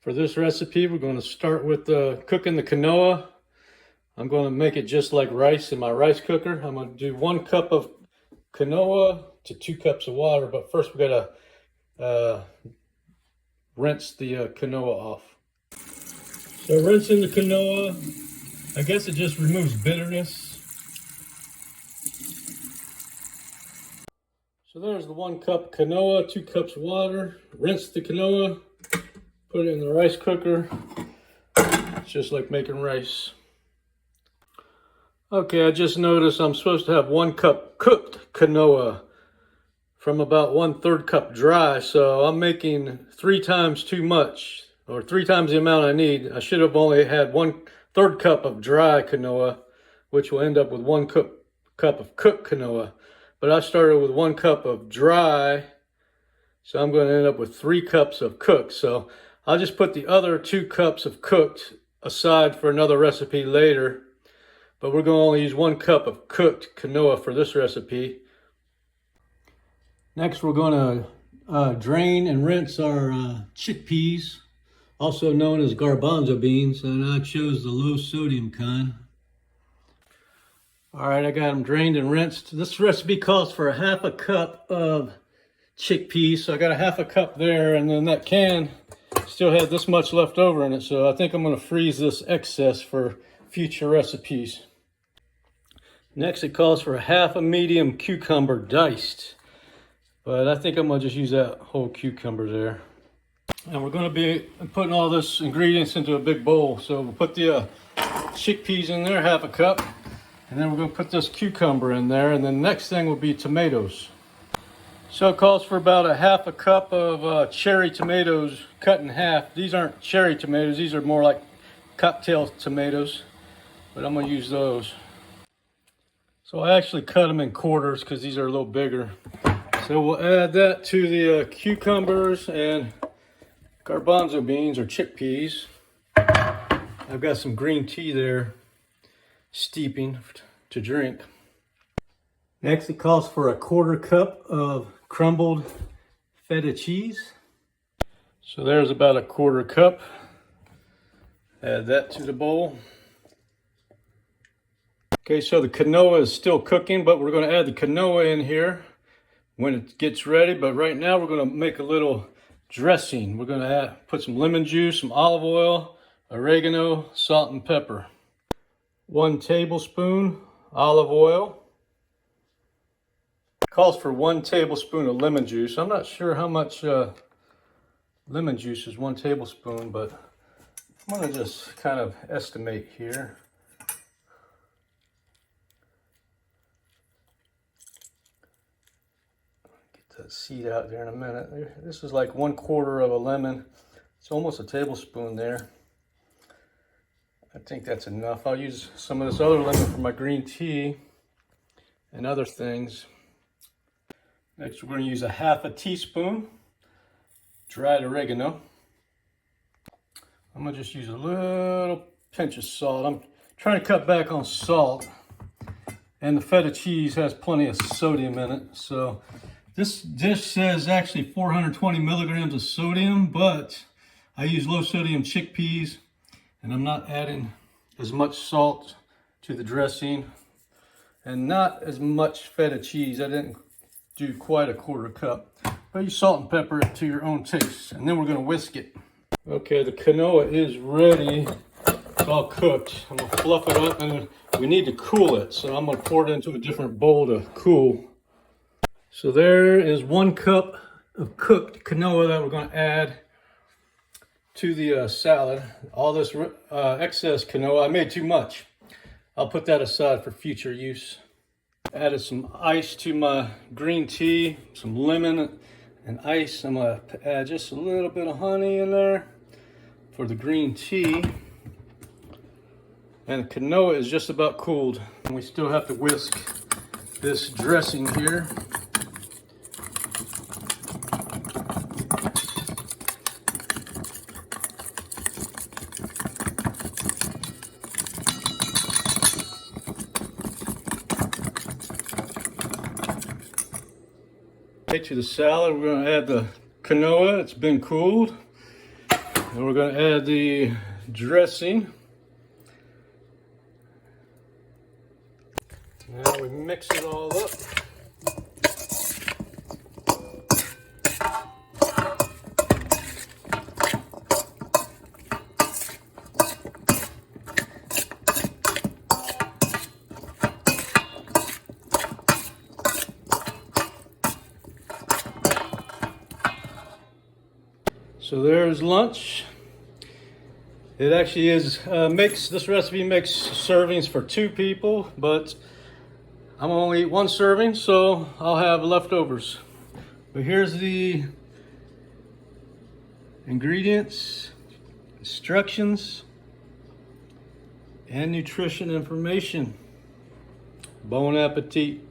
For this recipe, we're going to start with cooking the quinoa. I'm going to make it just like rice in my rice cooker. I'm going to do 1 cup of quinoa to 2 cups of water, but first we got to rinse the quinoa off. So rinsing the quinoa, I guess it just removes bitterness. So there's the 1 cup quinoa, 2 cups water. Rinse the quinoa, put it in the rice cooker. It's just like making rice. Okay, I just noticed I'm supposed to have 1 cup cooked quinoa from about 1/3 cup dry. So I'm making 3 times too much, or 3 times the amount I need. I should have only had 1/3 cup of dry quinoa, which will end up with 1 cup of cooked quinoa. But I started with 1 cup of dry, so I'm going to end up with 3 cups of cooked. So I'll just put the other 2 cups of cooked aside for another recipe later. But we're going to only use 1 cup of cooked quinoa for this recipe. Next, we're going to drain and rinse our chickpeas, also known as garbanzo beans, and I chose the low sodium kind. All right, I got them drained and rinsed. This recipe calls for 1/2 cup of chickpeas, so I got 1/2 cup there, and then that can still had this much left over in it, so I think I'm going to freeze this excess for future recipes. Next, it calls for 1/2 medium cucumber diced, but I think I'm going to just use that whole cucumber there. And we're going to be putting all this ingredients into a big bowl. So we'll put the chickpeas in there, 1/2 cup, and then we're going to put this cucumber in there, and then the next thing will be tomatoes. So it calls for about 1/2 cup of cherry tomatoes cut in half. These aren't cherry tomatoes, these are more like cocktail tomatoes, but I'm going to use those. So I actually cut them in quarters because these are a little bigger. So we'll add that to the cucumbers and garbanzo beans or chickpeas. I've got some green tea there steeping to drink. Next, it calls for 1/4 cup of crumbled feta cheese. So there's about 1/4 cup. Add that to the bowl. Okay, so the quinoa is still cooking, but we're going to add the quinoa in here when it gets ready. But right now we're going to make a little dressing. We're going to put some lemon juice, some olive oil, oregano, salt, and pepper. 1 tablespoon olive oil. Calls for 1 tablespoon of lemon juice. I'm not sure how much lemon juice is 1 tablespoon, but I'm going to just kind of estimate here. Get that seed out there in a minute. This is like 1/4 of a lemon. It's almost a tablespoon there. I think that's enough. I'll use some of this other lemon for my green tea and other things. Next, we're going to use 1/2 teaspoon dried oregano. I'm going to just use a little pinch of salt. I'm trying to cut back on salt, and the feta cheese has plenty of sodium in it. So this dish says actually 420 milligrams of sodium, but I use low sodium chickpeas, and I'm not adding as much salt to the dressing, and not as much feta cheese. I didn't do quite 1/4 cup, but you salt and pepper it to your own taste, and then we're going to whisk it. Okay, the quinoa is ready. It's all cooked. I'm going to fluff it up, and we need to cool it, so I'm going to pour it into a different bowl to cool. So there is 1 cup of cooked quinoa that we're going to add to the salad. All this excess quinoa, I made too much. I'll put that aside for future use. Added some ice to my green tea, some lemon and ice. I'm going to add just a little bit of honey in there for the green tea. And the quinoa is just about cooled. And we still have to whisk this dressing here. To the salad, we're going to add the quinoa. It's been cooled. And we're going to add the dressing. Now we mix it all up. So there's lunch. It actually is this recipe makes servings for 2 people, but I'm only eat 1 serving, so I'll have leftovers. But here's the ingredients, instructions, and nutrition information. Bon appetit.